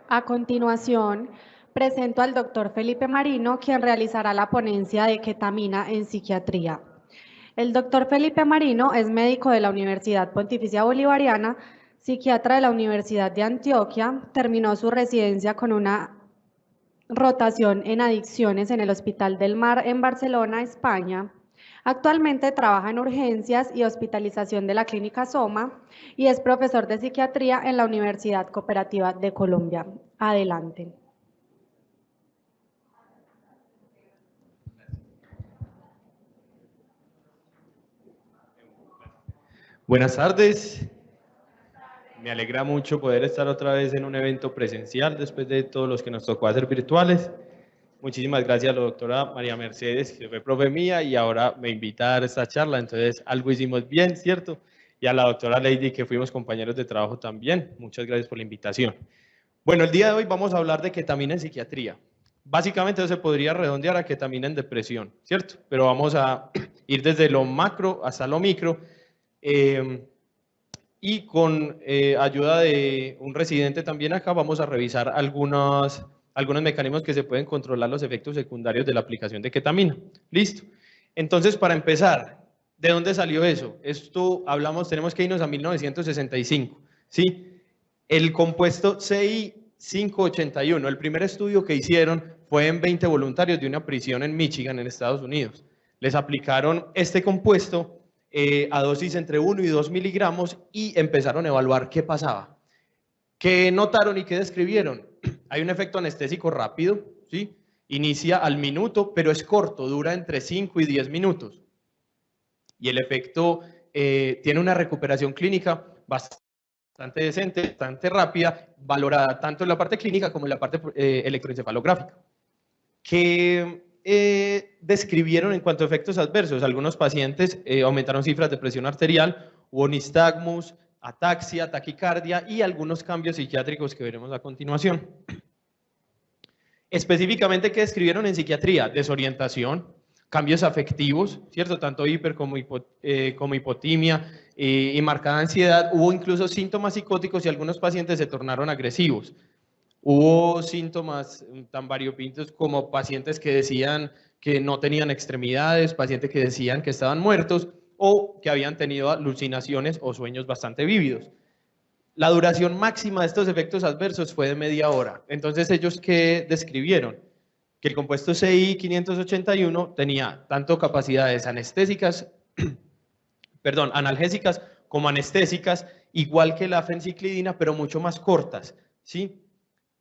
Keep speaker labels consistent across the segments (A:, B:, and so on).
A: A continuación, presento al doctor Felipe Marino, quien realizará la ponencia de ketamina en psiquiatría. El doctor Felipe Marino es médico de la Universidad Pontificia Bolivariana, psiquiatra de la Universidad de Antioquia, terminó su residencia con una rotación en adicciones en el Hospital del Mar en Barcelona, España. Actualmente trabaja en urgencias y hospitalización de la Clínica Soma y es profesor de psiquiatría en la Universidad Cooperativa de Colombia. Adelante.
B: Buenas tardes. Me alegra mucho poder estar otra vez en un evento presencial después de todos los que nos tocó hacer virtuales. Muchísimas gracias a la doctora María Mercedes, que fue profe mía y ahora me invita a dar esta charla, entonces algo hicimos bien, ¿cierto? Y a la doctora Lady, que fuimos compañeros de trabajo también. Muchas gracias por la invitación. Bueno, el día de hoy vamos a hablar de ketamina en psiquiatría. Básicamente eso se podría redondear a ketamina en depresión, ¿cierto? Pero vamos a ir desde lo macro hasta lo micro. Y con ayuda de un residente también acá vamos a revisar algunos mecanismos que se pueden controlar los efectos secundarios de la aplicación de ketamina. Listo. Entonces, para empezar, ¿de dónde salió eso? Esto tenemos que irnos a 1965, ¿sí? El compuesto CI581, el primer estudio que hicieron fue en 20 voluntarios de una prisión en Michigan, en Estados Unidos. Les aplicaron este compuesto a dosis entre 1 y 2 miligramos y empezaron a evaluar qué pasaba. ¿Qué notaron y qué describieron? Hay un efecto anestésico rápido, ¿sí? Inicia al minuto, pero es corto, dura entre 5 y 10 minutos. Y el efecto tiene una recuperación clínica bastante decente, bastante rápida, valorada tanto en la parte clínica como en la parte electroencefalográfica. ¿Qué describieron en cuanto a efectos adversos? Algunos pacientes aumentaron cifras de presión arterial, hubo nistagmus, ataxia, taquicardia y algunos cambios psiquiátricos que veremos a continuación. Específicamente, ¿qué describieron en psiquiatría? Desorientación, cambios afectivos, ¿cierto? Tanto hiper como hipotimia y marcada ansiedad. Hubo incluso síntomas psicóticos y algunos pacientes se tornaron agresivos. Hubo síntomas tan variopintos como pacientes que decían que no tenían extremidades, pacientes que decían que estaban muertos o que habían tenido alucinaciones o sueños bastante vívidos. La duración máxima de estos efectos adversos fue de media hora. Entonces, ¿ellos qué describieron? Que el compuesto CI581 tenía tanto capacidades anestésicas, analgésicas como anestésicas, igual que la fenciclidina, pero mucho más cortas, ¿sí?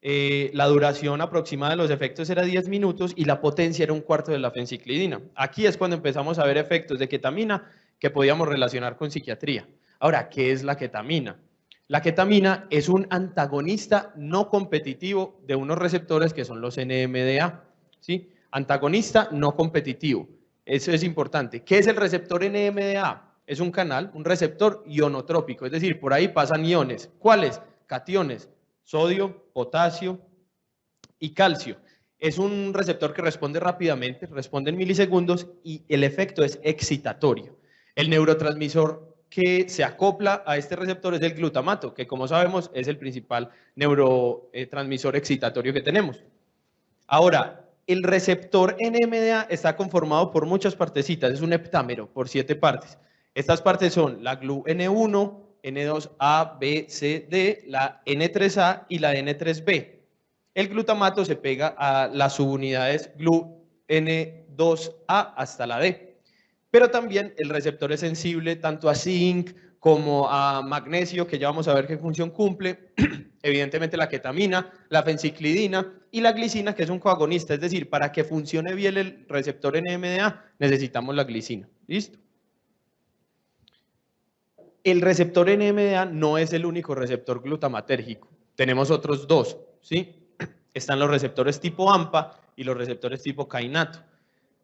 B: La duración aproximada de los efectos era 10 minutos y la potencia era un cuarto de la fenciclidina. Aquí es cuando empezamos a ver efectos de ketamina que podíamos relacionar con psiquiatría. Ahora, ¿qué es la ketamina? La ketamina es un antagonista no competitivo de unos receptores que son los NMDA, ¿sí? Antagonista no competitivo. Eso es importante. ¿Qué es el receptor NMDA? Es un canal, un receptor ionotrópico, es decir, por ahí pasan iones. ¿Cuáles? Cationes, sodio, potasio y calcio. Es un receptor que responde rápidamente, responde en milisegundos y el efecto es excitatorio. El neurotransmisor que se acopla a este receptor es el glutamato, que como sabemos es el principal neurotransmisor excitatorio que tenemos. Ahora, el receptor NMDA está conformado por muchas partecitas, es un heptámero por 7 partes. Estas partes son la GLU-N1, N2A, B, C, D, la N3A y la N3B. El glutamato se pega a las subunidades GLU-N2A hasta la D. Pero también el receptor es sensible tanto a zinc como a magnesio, que ya vamos a ver qué función cumple. Evidentemente la ketamina, la fenciclidina y la glicina, que es un coagonista. Es decir, para que funcione bien el receptor NMDA, necesitamos la glicina. ¿Listo? El receptor NMDA no es el único receptor glutamatérgico. Tenemos otros dos, ¿sí? Están los receptores tipo AMPA y los receptores tipo kainato,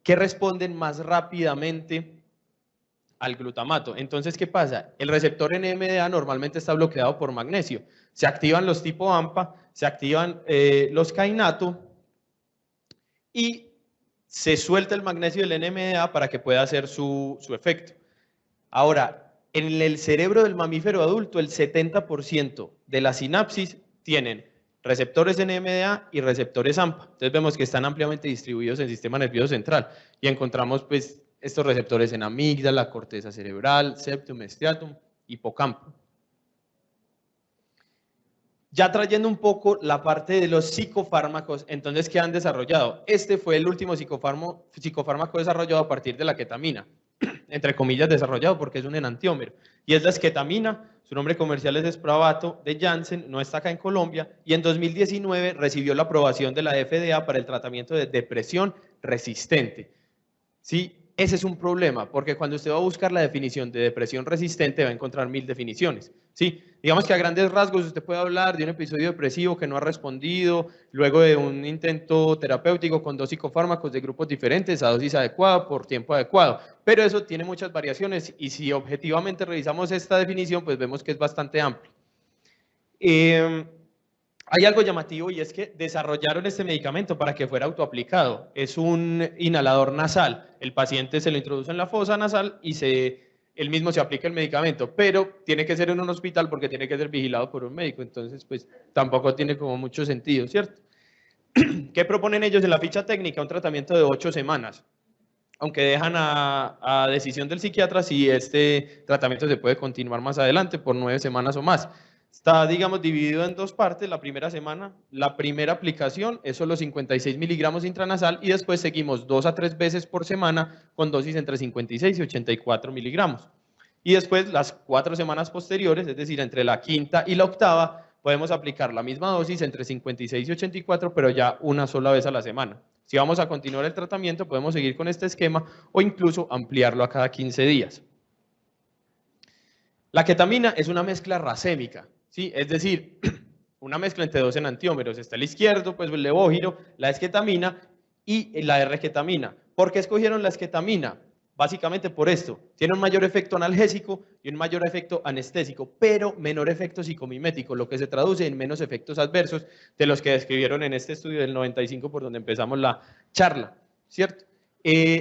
B: que responden más rápidamente al glutamato. Entonces, ¿qué pasa? El receptor NMDA normalmente está bloqueado por magnesio. Se activan los tipo AMPA, se activan los kainato y se suelta el magnesio del NMDA para que pueda hacer su efecto. Ahora, en el cerebro del mamífero adulto, el 70% de la sinapsis tienen receptores NMDA y receptores AMPA. Entonces vemos que están ampliamente distribuidos en el sistema nervioso central y encontramos pues estos receptores en amígdala, corteza cerebral, septum, striatum, hipocampo. Ya trayendo un poco la parte de los psicofármacos, entonces, ¿qué han desarrollado? Este fue el último psicofármaco desarrollado a partir de la ketamina, entre comillas desarrollado porque es un enantiómero, y es la esketamina. Su nombre comercial es Spravato, de Janssen, no está acá en Colombia, y en 2019 recibió la aprobación de la FDA para el tratamiento de depresión resistente. ¿Sí? Ese es un problema, porque cuando usted va a buscar la definición de depresión resistente va a encontrar 1000 definiciones. ¿Sí? Digamos que a grandes rasgos usted puede hablar de un episodio depresivo que no ha respondido, luego de un intento terapéutico con 2 psicofármacos de grupos diferentes, a dosis adecuada, por tiempo adecuado. Pero eso tiene muchas variaciones y si objetivamente revisamos esta definición, pues vemos que es bastante amplia. Hay algo llamativo y es que desarrollaron este medicamento para que fuera autoaplicado. Es un inhalador nasal. El paciente se lo introduce en la fosa nasal y él mismo se aplica el medicamento, pero tiene que ser en un hospital porque tiene que ser vigilado por un médico. Entonces, pues tampoco tiene como mucho sentido, ¿cierto? ¿Qué proponen ellos en la ficha técnica? Un tratamiento de 8 semanas. Aunque dejan a decisión del psiquiatra si este tratamiento se puede continuar más adelante por 9 semanas o más. Está, digamos, dividido en 2 partes. La primera semana, la primera aplicación es solo 56 miligramos intranasal y después seguimos 2 a 3 veces por semana con dosis entre 56 y 84 miligramos. Y después las 4 semanas posteriores, es decir, entre la quinta y la octava, podemos aplicar la misma dosis entre 56 y 84, pero ya una sola vez a la semana. Si vamos a continuar el tratamiento, podemos seguir con este esquema o incluso ampliarlo a cada 15 días. La ketamina es una mezcla racémica. ¿Sí? Es decir, una mezcla entre 2 enantiómeros. Está el izquierdo, pues el levógiro, la esketamina y la R-ketamina. ¿Por qué escogieron la esketamina? Básicamente por esto. Tiene un mayor efecto analgésico y un mayor efecto anestésico, pero menor efecto psicomimético, lo que se traduce en menos efectos adversos de los que describieron en este estudio del 95 por donde empezamos la charla, ¿cierto?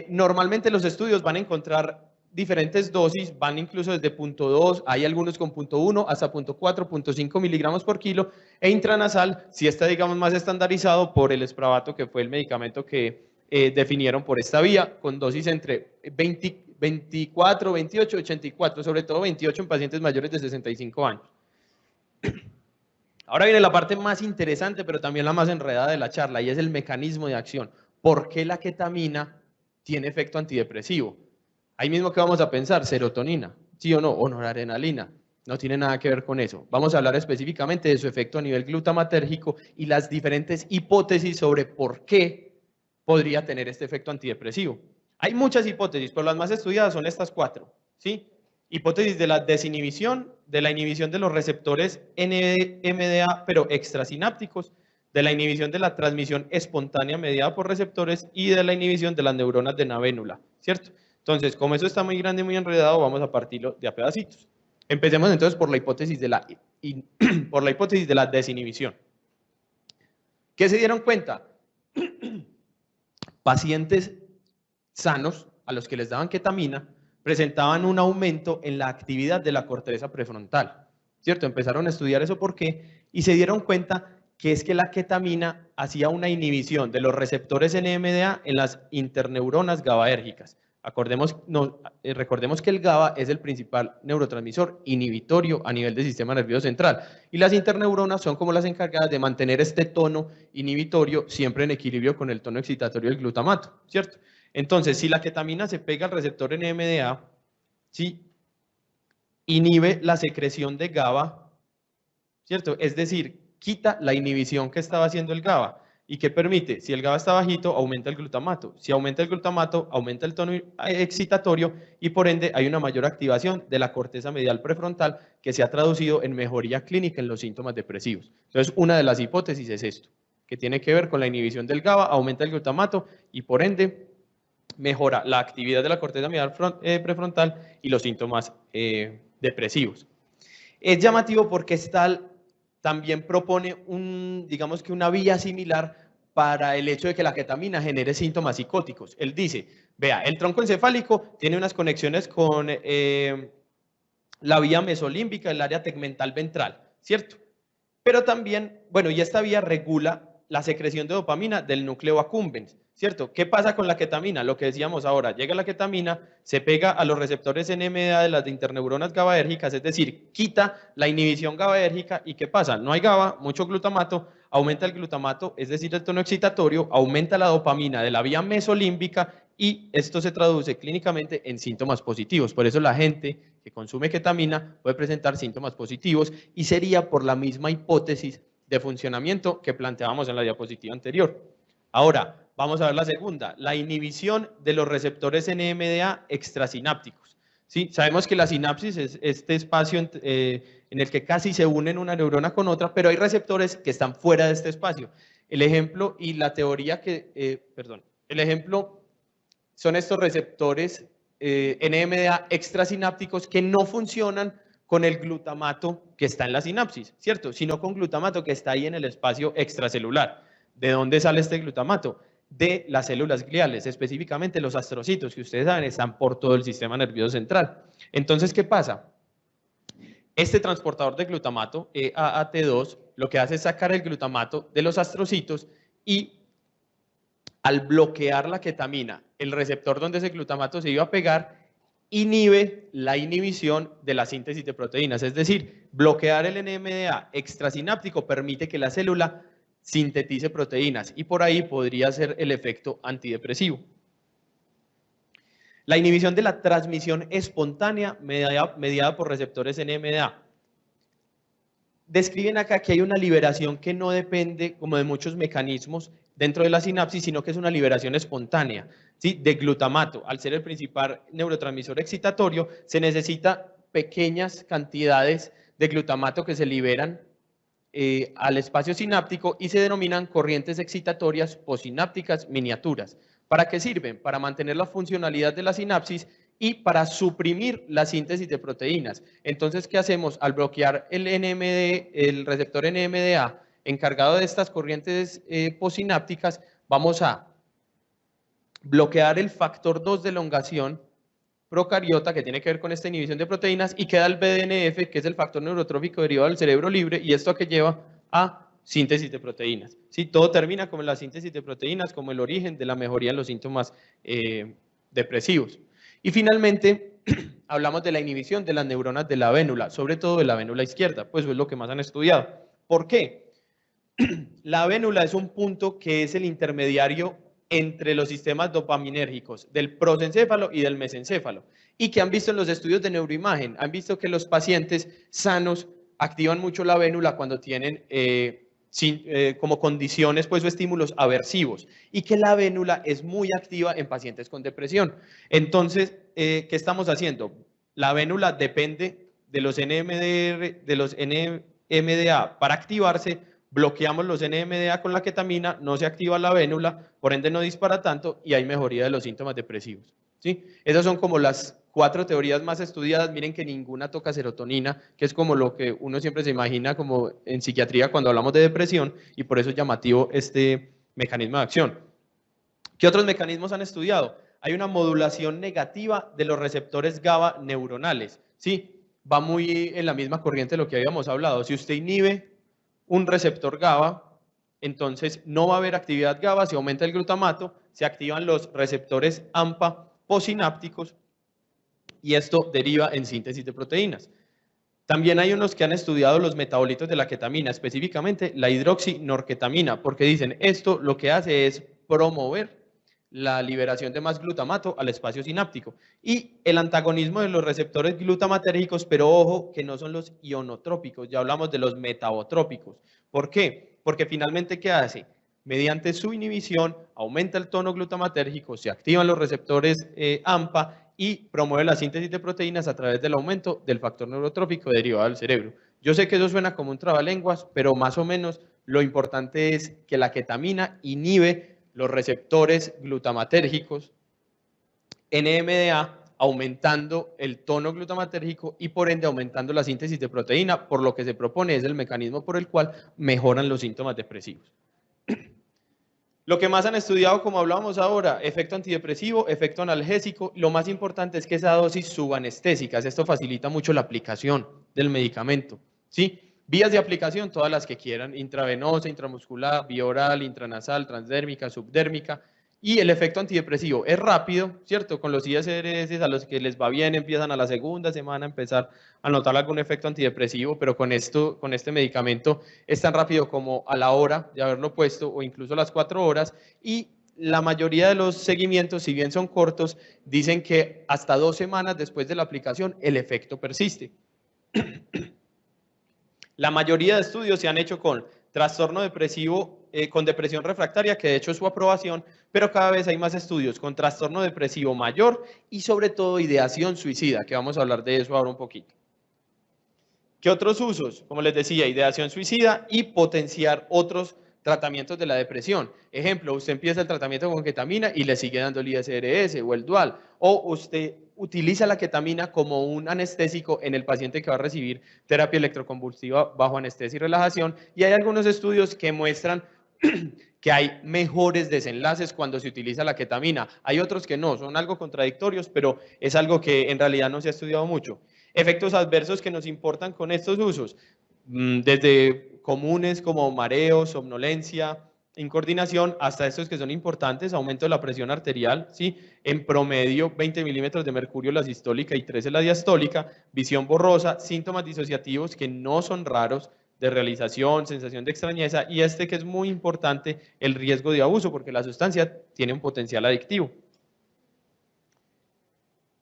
B: Normalmente los estudios van a encontrar diferentes dosis, van incluso desde 0.2, hay algunos con 0.1 hasta 0.4, 0.5 miligramos por kilo, e intranasal, si está, digamos, más estandarizado por el Spravato, que fue el medicamento que definieron por esta vía, con dosis entre 24, 28, 84, sobre todo 28 en pacientes mayores de 65 años. Ahora viene la parte más interesante, pero también la más enredada de la charla, y es el mecanismo de acción. ¿Por qué la ketamina tiene efecto antidepresivo? Ahí mismo que vamos a pensar, serotonina, ¿sí o no? O noradrenalina, no tiene nada que ver con eso. Vamos a hablar específicamente de su efecto a nivel glutamatérgico y las diferentes hipótesis sobre por qué podría tener este efecto antidepresivo. Hay muchas hipótesis, pero las más estudiadas son estas 4, ¿sí? Hipótesis de la desinhibición, de la inhibición de los receptores NMDA, pero extrasinápticos, de la inhibición de la transmisión espontánea mediada por receptores y de la inhibición de las neuronas de navénula, ¿cierto? Entonces, como eso está muy grande y muy enredado, vamos a partirlo de a pedacitos. Empecemos entonces por la hipótesis de la desinhibición. ¿Qué se dieron cuenta? Pacientes sanos a los que les daban ketamina presentaban un aumento en la actividad de la corteza prefrontal, ¿cierto? Empezaron a estudiar eso por qué y se dieron cuenta que es que la ketamina hacía una inhibición de los receptores NMDA en las interneuronas GABAérgicas. Recordemos que el GABA es el principal neurotransmisor inhibitorio a nivel del sistema nervioso central y las interneuronas son como las encargadas de mantener este tono inhibitorio siempre en equilibrio con el tono excitatorio del glutamato, ¿cierto? Entonces, si la ketamina se pega al receptor NMDA, ¿sí? Inhibe la secreción de GABA, ¿cierto? Es decir, quita la inhibición que estaba haciendo el GABA. ¿Y qué permite? Si el GABA está bajito, aumenta el glutamato. Si aumenta el glutamato, aumenta el tono excitatorio y por ende hay una mayor activación de la corteza medial prefrontal que se ha traducido en mejoría clínica en los síntomas depresivos. Entonces, una de las hipótesis es esto, que tiene que ver con la inhibición del GABA, aumenta el glutamato y por ende mejora la actividad de la corteza medial prefrontal y los síntomas depresivos. Es llamativo porque también propone digamos que una vía similar para el hecho de que la ketamina genere síntomas psicóticos. Él dice, vea, el tronco encefálico tiene unas conexiones con la vía mesolímbica, el área tegmental ventral, ¿cierto? pero también, bueno, y esta vía regula la secreción de dopamina del núcleo accumbens, ¿cierto? ¿Qué pasa con la ketamina? Lo que decíamos ahora, llega la ketamina, se pega a los receptores NMDA de las interneuronas GABAérgicas, es decir, quita la inhibición GABAérgica, ¿y qué pasa? No hay GABA, mucho glutamato, aumenta el glutamato, es decir, el tono excitatorio, aumenta la dopamina de la vía mesolímbica y esto se traduce clínicamente en síntomas positivos. Por eso la gente que consume ketamina puede presentar síntomas positivos y sería por la misma hipótesis de funcionamiento que planteábamos en la diapositiva anterior. Ahora, vamos a ver la segunda, la inhibición de los receptores NMDA extrasinápticos. ¿Sí? Sabemos que la sinapsis es este espacio en el que casi se unen una neurona con otra, pero hay receptores que están fuera de este espacio. El ejemplo y la teoría el ejemplo son estos receptores NMDA extrasinápticos que no funcionan con el glutamato que está en la sinapsis, ¿cierto? Sino con glutamato que está ahí en el espacio extracelular. ¿De dónde sale este glutamato? De las células gliales, específicamente los astrocitos, que ustedes saben están por todo el sistema nervioso central. Entonces, ¿qué pasa? Este transportador de glutamato, EAAT2, lo que hace es sacar el glutamato de los astrocitos y al bloquear la ketamina, el receptor donde ese glutamato se iba a pegar, inhibe la inhibición de la síntesis de proteínas. Es decir, bloquear el NMDA extrasináptico permite que la célula sintetice proteínas y por ahí podría ser el efecto antidepresivo. La inhibición de la transmisión espontánea mediada por receptores NMDA. Describen acá que hay una liberación que no depende como de muchos mecanismos dentro de la sinapsis, sino que es una liberación espontánea, ¿sí? De glutamato. Al ser el principal neurotransmisor excitatorio, se necesita pequeñas cantidades de glutamato que se liberan al espacio sináptico y se denominan corrientes excitatorias postsinápticas miniaturas. ¿Para qué sirven? Para mantener la funcionalidad de la sinapsis y para suprimir la síntesis de proteínas. Entonces, ¿qué hacemos? Al bloquear el receptor NMDA encargado de estas corrientes postsinápticas, vamos a bloquear el factor 2 de elongación procariota que tiene que ver con esta inhibición de proteínas y queda el BDNF, que es el factor neurotrófico derivado del cerebro libre, y esto que lleva a síntesis de proteínas. ¿Sí? Todo termina como la síntesis de proteínas, como el origen de la mejoría en los síntomas depresivos. Y finalmente, hablamos de la inhibición de las neuronas de la vénula, sobre todo de la vénula izquierda, pues eso es lo que más han estudiado. ¿Por qué? La vénula es un punto que es el intermediario entre los sistemas dopaminérgicos del prosencéfalo y del mesencéfalo, y que han visto en los estudios de neuroimagen, han visto que los pacientes sanos activan mucho la vénula cuando tienen como condiciones pues, o estímulos aversivos, y que la vénula es muy activa en pacientes con depresión. Entonces, ¿qué estamos haciendo? La vénula depende de los NMDA para activarse. Bloqueamos los NMDA con la ketamina, no se activa la vénula, por ende no dispara tanto y hay mejoría de los síntomas depresivos. ¿Sí? Esas son como las 4 teorías más estudiadas. Miren que ninguna toca serotonina, que es como lo que uno siempre se imagina como en psiquiatría cuando hablamos de depresión, y por eso es llamativo este mecanismo de acción. ¿Qué otros mecanismos han estudiado? Hay una modulación negativa de los receptores GABA neuronales. ¿Sí? Va muy en la misma corriente de lo que habíamos hablado. Si usted inhibe un receptor GABA, entonces no va a haber actividad GABA, se aumenta el glutamato, se activan los receptores AMPA postsinápticos y esto deriva en síntesis de proteínas. También hay unos que han estudiado los metabolitos de la ketamina, específicamente la hidroxinorketamina, porque dicen esto lo que hace es promover la liberación de más glutamato al espacio sináptico y el antagonismo de los receptores glutamatérgicos, pero ojo que no son los ionotrópicos, ya hablamos de los metabotrópicos. ¿Por qué? Porque finalmente, ¿qué hace? Mediante su inhibición aumenta el tono glutamatérgico, se activan los receptores AMPA y promueve la síntesis de proteínas a través del aumento del factor neurotrófico derivado del cerebro. Yo sé que eso suena como un trabalenguas, pero más o menos lo importante es que la ketamina inhibe los receptores glutamatérgicos NMDA, aumentando el tono glutamatérgico y por ende aumentando la síntesis de proteína, por lo que se propone es el mecanismo por el cual mejoran los síntomas depresivos. Lo que más han estudiado, como hablábamos ahora, efecto antidepresivo, efecto analgésico, lo más importante es que esa dosis subanestésica, esto facilita mucho la aplicación del medicamento, ¿sí? Vías de aplicación, todas las que quieran, intravenosa, intramuscular, vía oral, intranasal, transdérmica, subdérmica. Y el efecto antidepresivo es rápido, ¿cierto? Con los ISRS a los que les va bien empiezan a la segunda semana a empezar a notar algún efecto antidepresivo, pero con este medicamento es tan rápido como a la hora de haberlo puesto o incluso a las 4 horas. Y la mayoría de los seguimientos, si bien son cortos, dicen que hasta 2 semanas después de la aplicación el efecto persiste. La mayoría de estudios se han hecho con trastorno depresivo, con depresión refractaria, que de hecho es su aprobación, pero cada vez hay más estudios con trastorno depresivo mayor y sobre todo ideación suicida, que vamos a hablar de eso ahora un poquito. ¿Qué otros usos? Como les decía, ideación suicida y potenciar otros tratamientos de la depresión. Ejemplo, usted empieza el tratamiento con ketamina y le sigue dando el ISRS o el dual, o usted utiliza la ketamina como un anestésico en el paciente que va a recibir terapia electroconvulsiva bajo anestesia y relajación, y hay algunos estudios que muestran que hay mejores desenlaces cuando se utiliza la ketamina. Hay otros que no, son algo contradictorios, pero es algo que en realidad no se ha estudiado mucho. Efectos adversos que nos importan con estos usos, desde comunes como mareo, somnolencia, incoordinación, hasta estos que son importantes, aumento de la presión arterial, ¿sí? En promedio 20 milímetros de mercurio la sistólica y 13 la diastólica, visión borrosa, síntomas disociativos que no son raros, de realización, sensación de extrañeza, y este que es muy importante, el riesgo de abuso, porque la sustancia tiene un potencial adictivo.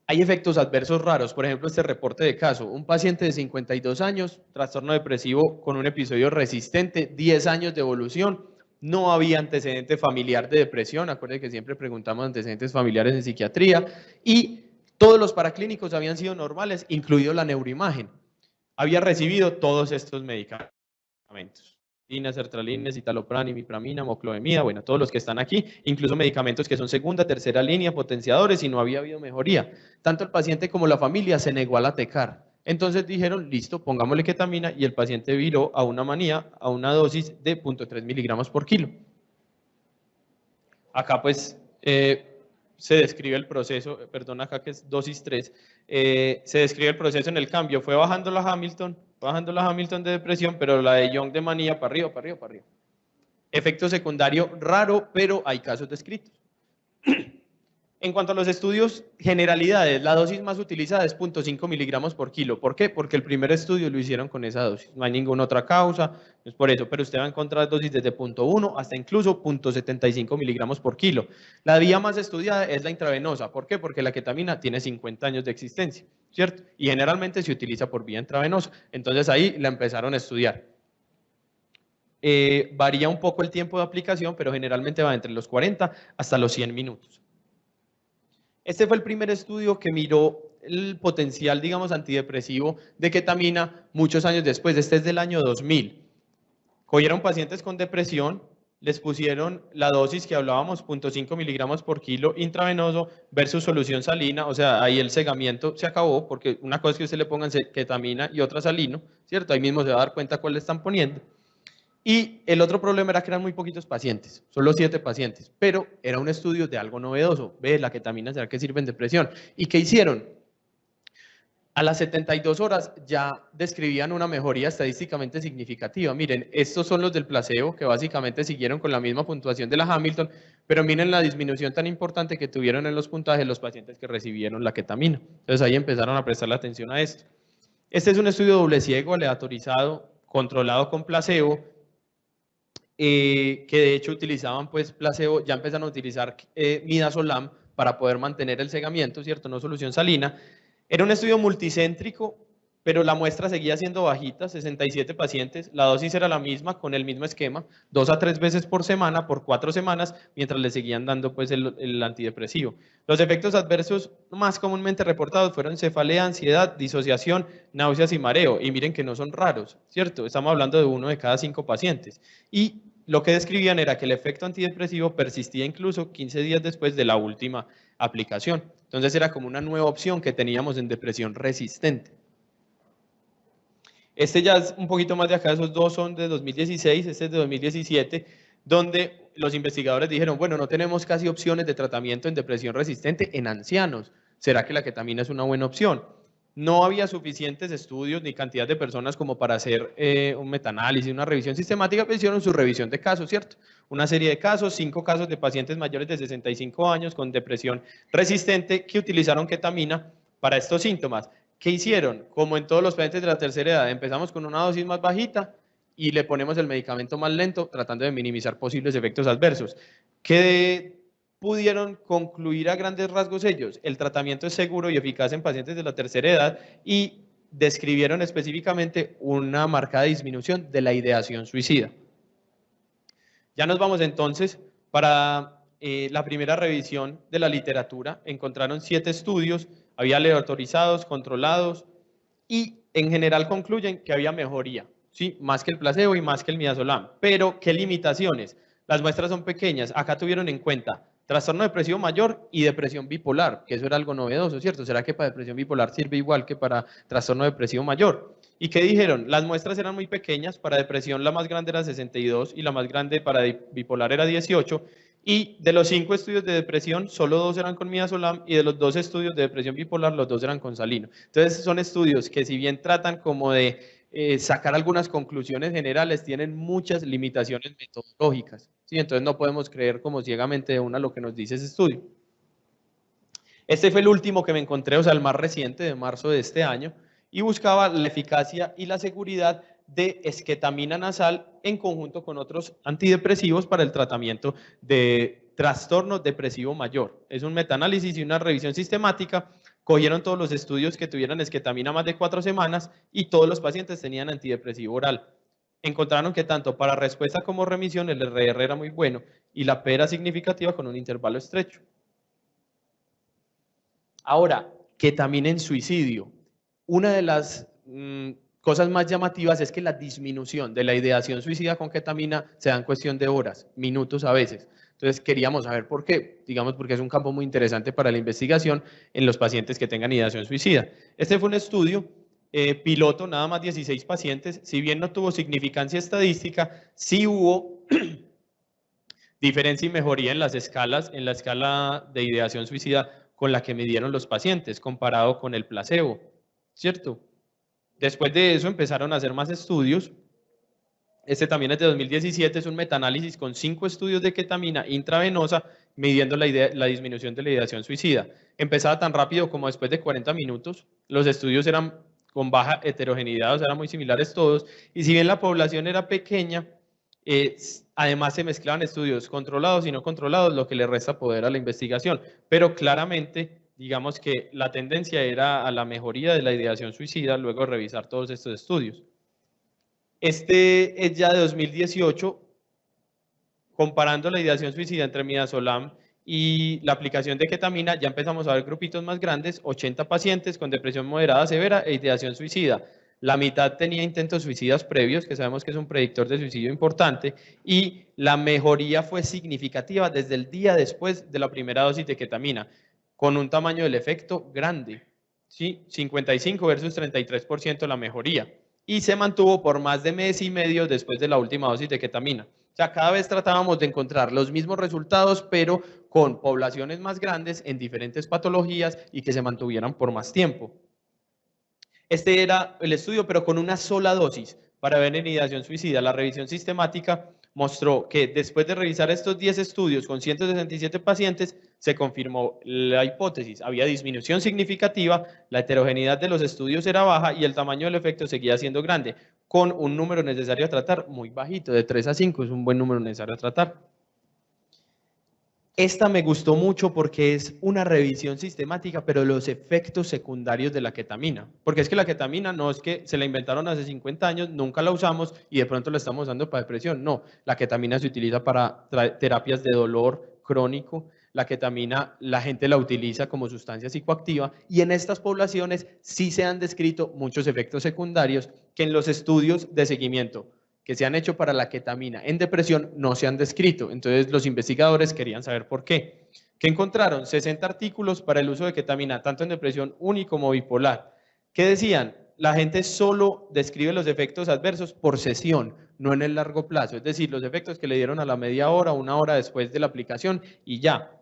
B: Hay efectos adversos raros, por ejemplo, este reporte de caso, un paciente de 52 años, trastorno depresivo con un episodio resistente, 10 años de evolución, no había antecedente familiar de depresión, acuérdense que siempre preguntamos antecedentes familiares en psiquiatría, y todos los paraclínicos habían sido normales, incluido la neuroimagen. Había recibido todos estos medicamentos. Sertralina, citalopram, imipramina, moclobemida, bueno, todos los que están aquí, incluso medicamentos que son segunda, tercera línea, potenciadores, y no había habido mejoría. Tanto el paciente como la familia se negó a la tecar. Entonces dijeron, listo, pongámosle ketamina, y el paciente viró a una manía, a una dosis de 0.3 miligramos por kilo. Acá pues se describe el proceso, perdón, acá que es dosis 3, se describe el proceso en el cambio. Fue bajando la Hamilton de depresión, pero la de Young de manía para arriba, para arriba, para arriba. Efecto secundario raro, pero hay casos descritos. En cuanto a los estudios, generalidades, la dosis más utilizada es 0.5 miligramos por kilo. ¿Por qué? Porque el primer estudio lo hicieron con esa dosis. No hay ninguna otra causa, es por eso, pero usted va a encontrar dosis desde 0.1 hasta incluso 0.75 miligramos por kilo. La vía más estudiada es la intravenosa. ¿Por qué? Porque la ketamina tiene 50 años de existencia, ¿cierto? Y generalmente se utiliza por vía intravenosa. Entonces ahí la empezaron a estudiar. Varía un poco el tiempo de aplicación, pero generalmente va entre los 40 hasta los 100 minutos. Este fue el primer estudio que miró el potencial, digamos, antidepresivo de ketamina muchos años después. Este es del año 2000. Cogieron pacientes con depresión, les pusieron la dosis que hablábamos, 0.5 miligramos por kilo intravenoso versus solución salina, o sea, ahí el cegamiento se acabó, porque una cosa es que usted le pongan ketamina y otra salino, ¿cierto? Ahí mismo se va a dar cuenta cuál le están poniendo. Y el otro problema era que eran muy poquitos pacientes, solo 7 pacientes, pero era un estudio de algo novedoso. Ve, la ketamina, ¿será que sirve en depresión? ¿Y qué hicieron? A las 72 horas ya describían una mejoría estadísticamente significativa. Miren, estos son los del placebo, que básicamente siguieron con la misma puntuación de la Hamilton, pero miren la disminución tan importante que tuvieron en los puntajes los pacientes que recibieron la ketamina. Entonces ahí empezaron a prestarle atención a esto. Este es un estudio doble ciego, aleatorizado, controlado con placebo, que de hecho utilizaban pues placebo, ya empezaron a utilizar midazolam para poder mantener el cegamiento, ¿cierto? No solución salina. Era un estudio multicéntrico, pero la muestra seguía siendo bajita, 67 pacientes, la dosis era la misma, con el mismo esquema, 2 a 3 veces por semana, por 4 semanas, mientras le seguían dando pues el antidepresivo. Los efectos adversos más comúnmente reportados fueron cefalea, ansiedad, disociación, náuseas y mareo, y miren que no son raros, ¿cierto? Estamos hablando de 1 de cada 5 pacientes. Y lo que describían era que el efecto antidepresivo persistía incluso 15 días después de la última aplicación. Entonces era como una nueva opción que teníamos en depresión resistente. Este ya es un poquito más de acá, esos dos son de 2016, este es de 2017, donde los investigadores dijeron, bueno, no tenemos casi opciones de tratamiento en depresión resistente en ancianos. ¿Será que la ketamina es una buena opción? No había suficientes estudios ni cantidad de personas como para hacer un metaanálisis, una revisión sistemática, pero hicieron su revisión de casos, ¿cierto? Una serie de casos, 5 casos de pacientes mayores de 65 años con depresión resistente que utilizaron ketamina para estos síntomas. ¿Qué hicieron? Como en todos los pacientes de la tercera edad, empezamos con una dosis más bajita y le ponemos el medicamento más lento, tratando de minimizar posibles efectos adversos. ¿Qué pudieron concluir a grandes rasgos ellos? El tratamiento es seguro y eficaz en pacientes de la tercera edad y describieron específicamente una marcada disminución de la ideación suicida. Ya nos vamos entonces para la primera revisión de la literatura. Encontraron 7 estudios, había aleatorizados, controlados y en general concluyen que había mejoría, ¿sí? Más que el placebo y más que el midazolam. Pero, ¿qué limitaciones? Las muestras son pequeñas. Acá tuvieron en cuenta trastorno depresivo mayor y depresión bipolar, que eso era algo novedoso, ¿cierto? ¿Será que para depresión bipolar sirve igual que para trastorno depresivo mayor? ¿Y qué dijeron? Las muestras eran muy pequeñas, para depresión la más grande era 62 y la más grande para bipolar era 18, y de los 5 estudios de depresión, solo 2 eran con midazolam, y de los 2 estudios de depresión bipolar, los 2 eran con salino. Entonces son estudios que, si bien tratan como de sacar algunas conclusiones generales, tienen muchas limitaciones metodológicas, ¿sí? Entonces no podemos creer como ciegamente de una lo que nos dice ese estudio. Este fue el último que me encontré, o sea, el más reciente, de marzo de este año, y buscaba la eficacia y la seguridad de esketamina nasal en conjunto con otros antidepresivos para el tratamiento de trastorno depresivo mayor. Es un metaanálisis y una revisión sistemática. Cogieron todos los estudios que tuvieran esketamina más de 4 semanas y todos los pacientes tenían antidepresivo oral. Encontraron que tanto para respuesta como remisión el RR era muy bueno y la P era significativa con un intervalo estrecho. Ahora, ketamina en suicidio. Una de las cosas más llamativas es que la disminución de la ideación suicida con ketamina se da en cuestión de horas, minutos a veces. Entonces queríamos saber por qué, digamos porque es un campo muy interesante para la investigación en los pacientes que tengan ideación suicida. Este fue un estudio piloto, nada más 16 pacientes, si bien no tuvo significancia estadística, sí hubo diferencia y mejoría en las escalas, en la escala de ideación suicida con la que midieron los pacientes comparado con el placebo, ¿cierto? Después de eso empezaron a hacer más estudios. Este también es de 2017, es un metaanálisis con 5 estudios de ketamina intravenosa midiendo la disminución de la ideación suicida. Empezaba tan rápido como después de 40 minutos. Los estudios eran con baja heterogeneidad, o sea, eran muy similares todos. Y si bien la población era pequeña, además se mezclaban estudios controlados y no controlados, lo que le resta poder a la investigación. Pero claramente, digamos que la tendencia era a la mejoría de la ideación suicida luego de revisar todos estos estudios. Este es ya de 2018, comparando la ideación suicida entre midazolam y la aplicación de ketamina. Ya empezamos a ver grupitos más grandes, 80 pacientes con depresión moderada severa e ideación suicida. La mitad tenía intentos suicidas previos, que sabemos que es un predictor de suicidio importante, y la mejoría fue significativa desde el día después de la primera dosis de ketamina, con un tamaño del efecto grande, ¿sí? 55 versus 33% la mejoría, y se mantuvo por más de mes y medio después de la última dosis de ketamina. O sea, cada vez tratábamos de encontrar los mismos resultados, pero con poblaciones más grandes en diferentes patologías y que se mantuvieran por más tiempo. Este era el estudio, pero con una sola dosis para ver en ideación suicida. La revisión sistemática mostró que después de revisar estos 10 estudios con 167 pacientes, se confirmó la hipótesis. Había disminución significativa, la heterogeneidad de los estudios era baja y el tamaño del efecto seguía siendo grande, con un número necesario a tratar muy bajito, de 3 a 5, es un buen número necesario a tratar. Esta me gustó mucho porque es una revisión sistemática, pero los efectos secundarios de la ketamina. Porque es que la ketamina no es que se la inventaron hace 50 años, nunca la usamos y de pronto la estamos usando para depresión. No, la ketamina se utiliza para terapias de dolor crónico. La ketamina, la gente la utiliza como sustancia psicoactiva y en estas poblaciones sí se han descrito muchos efectos secundarios que en los estudios de seguimiento que se han hecho para la ketamina en depresión no se han descrito. Entonces los investigadores querían saber por qué. ¿Qué encontraron? 60 artículos para el uso de ketamina, tanto en depresión uni como bipolar. ¿Qué decían? La gente solo describe los efectos adversos por sesión, no en el largo plazo. Es decir, los efectos que le dieron a la media hora, 1 hora después de la aplicación y ya.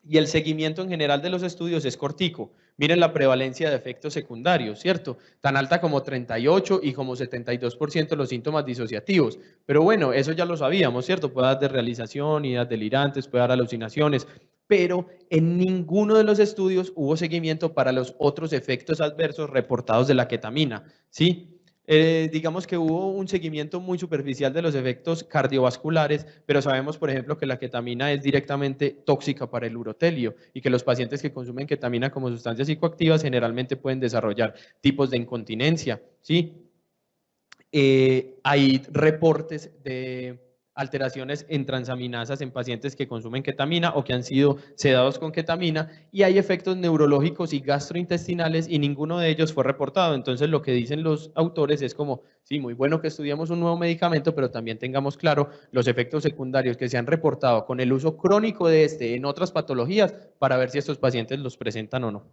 B: Y el seguimiento en general de los estudios es cortico. Miren la prevalencia de efectos secundarios, ¿cierto? Tan alta como 38 y como 72% los síntomas disociativos. Pero bueno, eso ya lo sabíamos, ¿cierto? Puede dar desrealización, ideas delirantes, puede dar alucinaciones, pero en ninguno de los estudios hubo seguimiento para los otros efectos adversos reportados de la ketamina, ¿sí? Digamos que hubo un seguimiento muy superficial de los efectos cardiovasculares, pero sabemos, por ejemplo, que la ketamina es directamente tóxica para el urotelio y que los pacientes que consumen ketamina como sustancias psicoactivas generalmente pueden desarrollar tipos de incontinencia, ¿sí? Hay reportes de alteraciones en transaminasas en pacientes que consumen ketamina o que han sido sedados con ketamina, y hay efectos neurológicos y gastrointestinales y ninguno de ellos fue reportado. Entonces lo que dicen los autores es como, sí, muy bueno que estudiemos un nuevo medicamento, pero también tengamos claro los efectos secundarios que se han reportado con el uso crónico de este en otras patologías para ver si estos pacientes los presentan o no.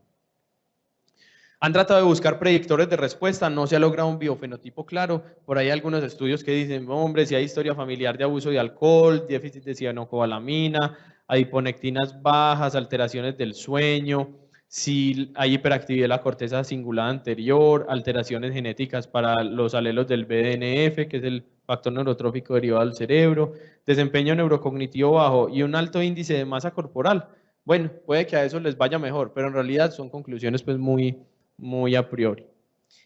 B: Han tratado de buscar predictores de respuesta, no se ha logrado un biofenotipo claro. Por ahí hay algunos estudios que dicen, hombre, si hay historia familiar de abuso de alcohol, déficit de cianocobalamina, adiponectinas bajas, alteraciones del sueño, si hay hiperactividad de la corteza cingulada anterior, alteraciones genéticas para los alelos del BDNF, que es el factor neurotrófico derivado del cerebro, desempeño neurocognitivo bajo y un alto índice de masa corporal. Bueno, puede que a eso les vaya mejor, pero en realidad son conclusiones pues muy a priori.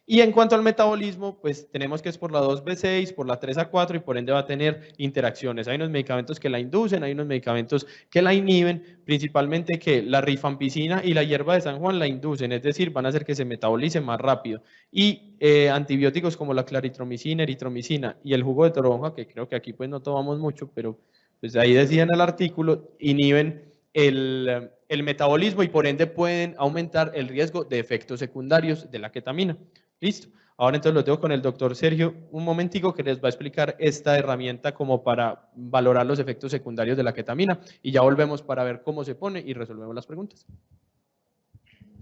B: Y en cuanto al metabolismo, pues tenemos que es por la 2B6, por la 3A4 y por ende va a tener interacciones. Hay unos medicamentos que la inducen, hay unos medicamentos que la inhiben, principalmente que la rifampicina y la hierba de San Juan la inducen, es decir, van a hacer que se metabolice más rápido. Y antibióticos como la claritromicina, eritromicina y el jugo de toronja, que creo que aquí pues no tomamos mucho, pero pues ahí decían el artículo, inhiben el metabolismo y por ende pueden aumentar el riesgo de efectos secundarios de la ketamina. Listo. Ahora entonces lo tengo con el doctor Sergio un momentico que les va a explicar esta herramienta como para valorar los efectos secundarios de la ketamina y ya volvemos para ver cómo se pone y resolvemos las preguntas.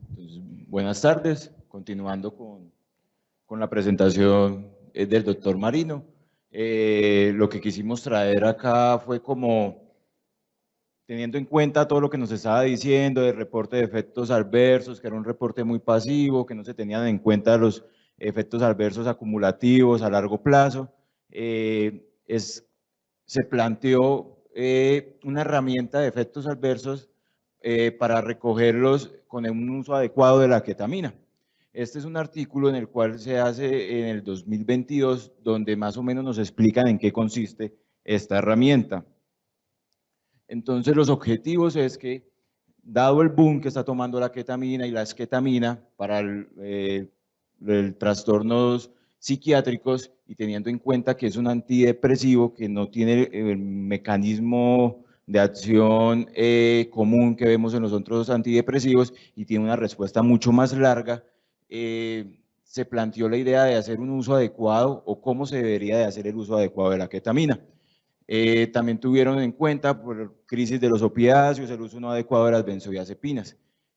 C: Entonces, buenas tardes, continuando con la presentación del doctor Marino. Lo que quisimos traer acá fue como teniendo en cuenta todo lo que nos estaba diciendo del reporte de efectos adversos, que era un reporte muy pasivo, que no se tenían en cuenta los efectos adversos acumulativos a largo plazo, se planteó una herramienta de efectos adversos para recogerlos con un uso adecuado de la ketamina. Este es un artículo en el cual se hace en el 2022, donde más o menos nos explican en qué consiste esta herramienta. Entonces, los objetivos es que, dado el boom que está tomando la ketamina y la esketamina para trastornos psiquiátricos y teniendo en cuenta que es un antidepresivo que no tiene el mecanismo de acción común que vemos en los otros antidepresivos y tiene una respuesta mucho más larga, se planteó la idea de hacer un uso adecuado o cómo se debería de hacer el uso adecuado de la ketamina. También tuvieron en cuenta por crisis de los opiáceos, el uso no adecuado de las benzodiazepinas.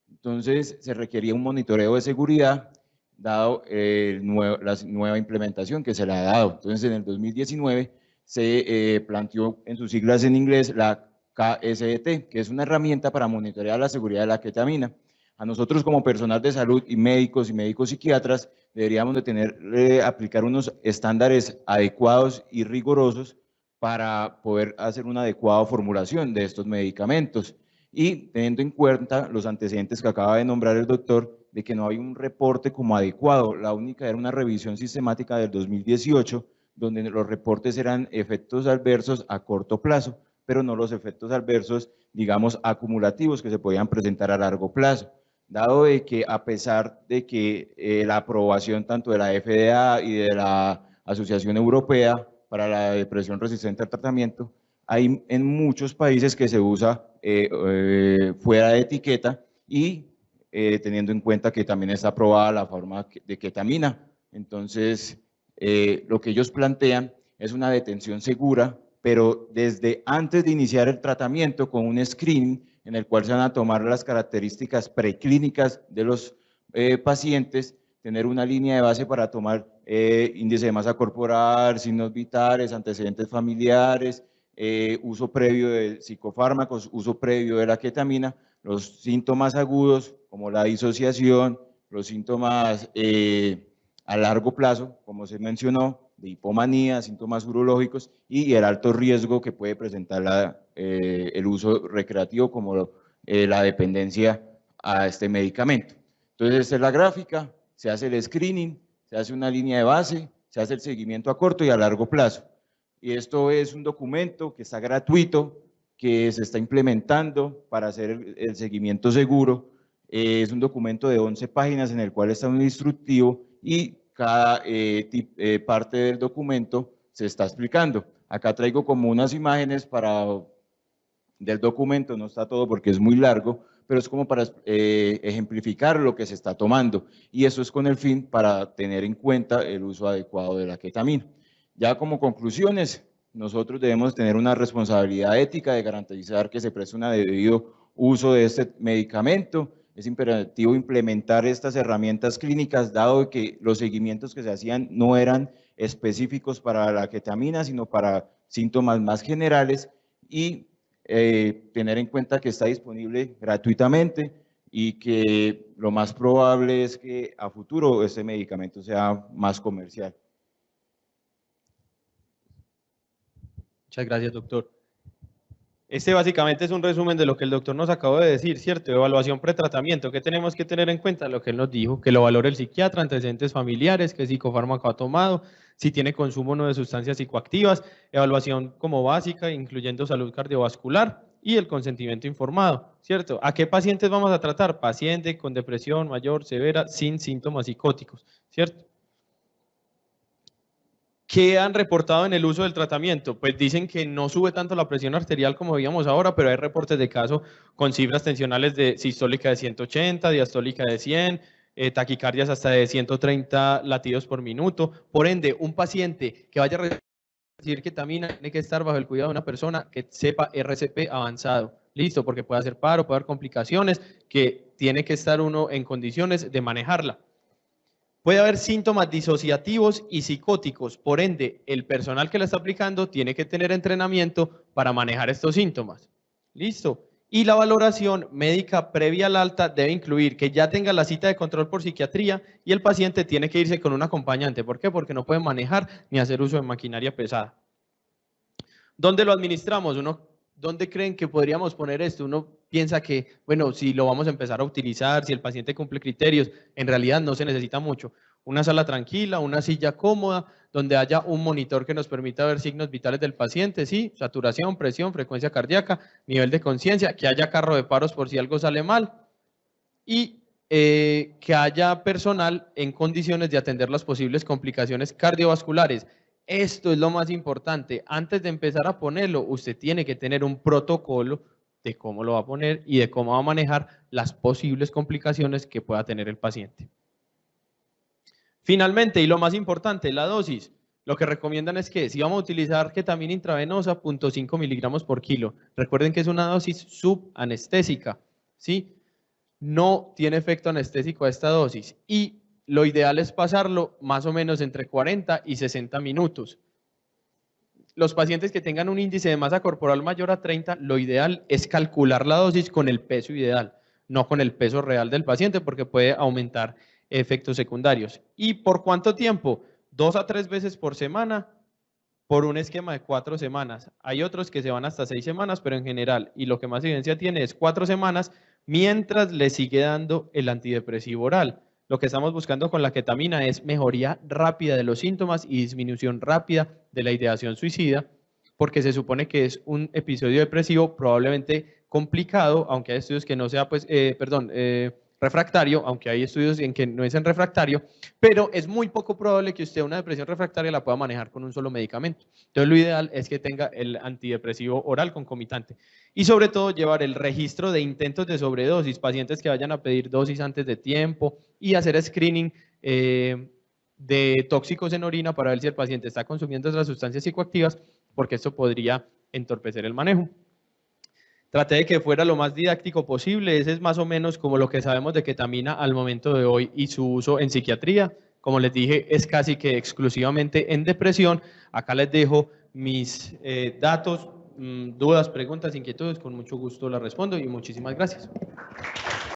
C: Entonces, se requería un monitoreo de seguridad, dado la nueva implementación que se le ha dado. Entonces, en el 2019 se planteó en sus siglas en inglés la KSET, que es una herramienta para monitorear la seguridad de la ketamina. A nosotros como personal de salud y médicos psiquiatras deberíamos de aplicar unos estándares adecuados y rigurosos para poder hacer una adecuada formulación de estos medicamentos y teniendo en cuenta los antecedentes que acaba de nombrar el doctor de que no hay un reporte como adecuado. La única era una revisión sistemática del 2018 donde los reportes eran efectos adversos a corto plazo, pero no los efectos adversos, digamos, acumulativos que se podían presentar a largo plazo. Dado de que a pesar de que la aprobación tanto de la FDA y de la Asociación Europea para la depresión resistente al tratamiento, hay en muchos países que se usa fuera de etiqueta y teniendo en cuenta que también está aprobada la forma de ketamina. Entonces, lo que ellos plantean es una detención segura, pero desde antes de iniciar el tratamiento con un screening en el cual se van a tomar las características preclínicas de los pacientes, tener una línea de base para tomar índice de masa corporal, signos vitales, antecedentes familiares, uso previo de psicofármacos, uso previo de la ketamina, los síntomas agudos como la disociación, los síntomas a largo plazo, como se mencionó, de hipomanía, síntomas urológicos y el alto riesgo que puede presentar el uso recreativo como la dependencia a este medicamento. Entonces, esta es la gráfica, se hace el screening, se hace una línea de base, se hace el seguimiento a corto y a largo plazo. Y esto es un documento que está gratuito, que se está implementando para hacer el seguimiento seguro. Es un documento de 11 páginas en el cual está un instructivo y cada parte del documento se está explicando. Acá traigo como unas imágenes del documento, no está todo porque es muy largo, pero es como para ejemplificar lo que se está tomando. Y eso es con el fin para tener en cuenta el uso adecuado de la ketamina. Ya como conclusiones, nosotros debemos tener una responsabilidad ética de garantizar que se preste un debido uso de este medicamento. Es imperativo implementar estas herramientas clínicas, dado que los seguimientos que se hacían no eran específicos para la ketamina, sino para síntomas más generales, y tener en cuenta que está disponible gratuitamente y que lo más probable es que a futuro este medicamento sea más comercial.
B: Muchas gracias, doctor. Este básicamente es un resumen de lo que el doctor nos acabó de decir, ¿cierto? Evaluación pretratamiento. ¿Qué tenemos que tener en cuenta? Lo que él nos dijo, que lo valore el psiquiatra, antecedentes familiares, qué psicofármaco ha tomado, si tiene consumo o no de sustancias psicoactivas, evaluación como básica, incluyendo salud cardiovascular y el consentimiento informado, ¿cierto? ¿A qué pacientes vamos a tratar? Paciente con depresión mayor, severa, sin síntomas psicóticos, ¿cierto? ¿Qué han reportado en el uso del tratamiento? Pues dicen que no sube tanto la presión arterial como veíamos ahora, pero hay reportes de casos con cifras tensionales de sistólica de 180, diastólica de 100, taquicardias hasta de 130 latidos por minuto. Por ende, un paciente que vaya a recibir ketamina tiene que estar bajo el cuidado de una persona que sepa RCP avanzado. Listo, porque puede hacer paro, puede haber complicaciones, que tiene que estar uno en condiciones de manejarla. Puede haber síntomas disociativos y psicóticos, por ende, el personal que la está aplicando tiene que tener entrenamiento para manejar estos síntomas. ¿Listo? Y la valoración médica previa al alta debe incluir que ya tenga la cita de control por psiquiatría y el paciente tiene que irse con un acompañante. ¿Por qué? Porque no puede manejar ni hacer uso de maquinaria pesada. ¿Dónde lo administramos? ¿Dónde creen que podríamos poner esto? Uno piensa que, bueno, si lo vamos a empezar a utilizar, si el paciente cumple criterios, en realidad no se necesita mucho. Una sala tranquila, una silla cómoda, donde haya un monitor que nos permita ver signos vitales del paciente, sí, saturación, presión, frecuencia cardíaca, nivel de conciencia, que haya carro de paros por si algo sale mal y que haya personal en condiciones de atender las posibles complicaciones cardiovasculares. Esto es lo más importante. Antes de empezar a ponerlo, usted tiene que tener un protocolo de cómo lo va a poner y de cómo va a manejar las posibles complicaciones que pueda tener el paciente. Finalmente, y lo más importante, la dosis. Lo que recomiendan es que si vamos a utilizar ketamina intravenosa, 0.5 miligramos por kilo. Recuerden que es una dosis subanestésica, ¿sí? No tiene efecto anestésico a esta dosis y lo ideal es pasarlo más o menos entre 40 y 60 minutos. Los pacientes que tengan un índice de masa corporal mayor a 30, lo ideal es calcular la dosis con el peso ideal, no con el peso real del paciente, porque puede aumentar efectos secundarios. ¿Y por cuánto tiempo? 2 a 3 veces por semana, por un esquema de 4 semanas. Hay otros que se van hasta 6 semanas, pero en general, y lo que más evidencia tiene es 4 semanas, mientras le sigue dando el antidepresivo oral. Lo que estamos buscando con la ketamina es mejoría rápida de los síntomas y disminución rápida de la ideación suicida, porque se supone que es un episodio depresivo probablemente complicado, aunque hay estudios que no sea, refractario, aunque hay estudios en que no es en refractario, pero es muy poco probable que usted una depresión refractaria la pueda manejar con un solo medicamento. Entonces lo ideal es que tenga el antidepresivo oral concomitante y sobre todo llevar el registro de intentos de sobredosis, pacientes que vayan a pedir dosis antes de tiempo y hacer screening de tóxicos en orina para ver si el paciente está consumiendo otras sustancias psicoactivas, porque esto podría entorpecer el manejo. Traté de que fuera lo más didáctico posible. Ese es más o menos como lo que sabemos de ketamina al momento de hoy y su uso en psiquiatría. Como les dije, es casi que exclusivamente en depresión. Acá les dejo mis datos, dudas, preguntas, inquietudes, con mucho gusto las respondo y muchísimas gracias.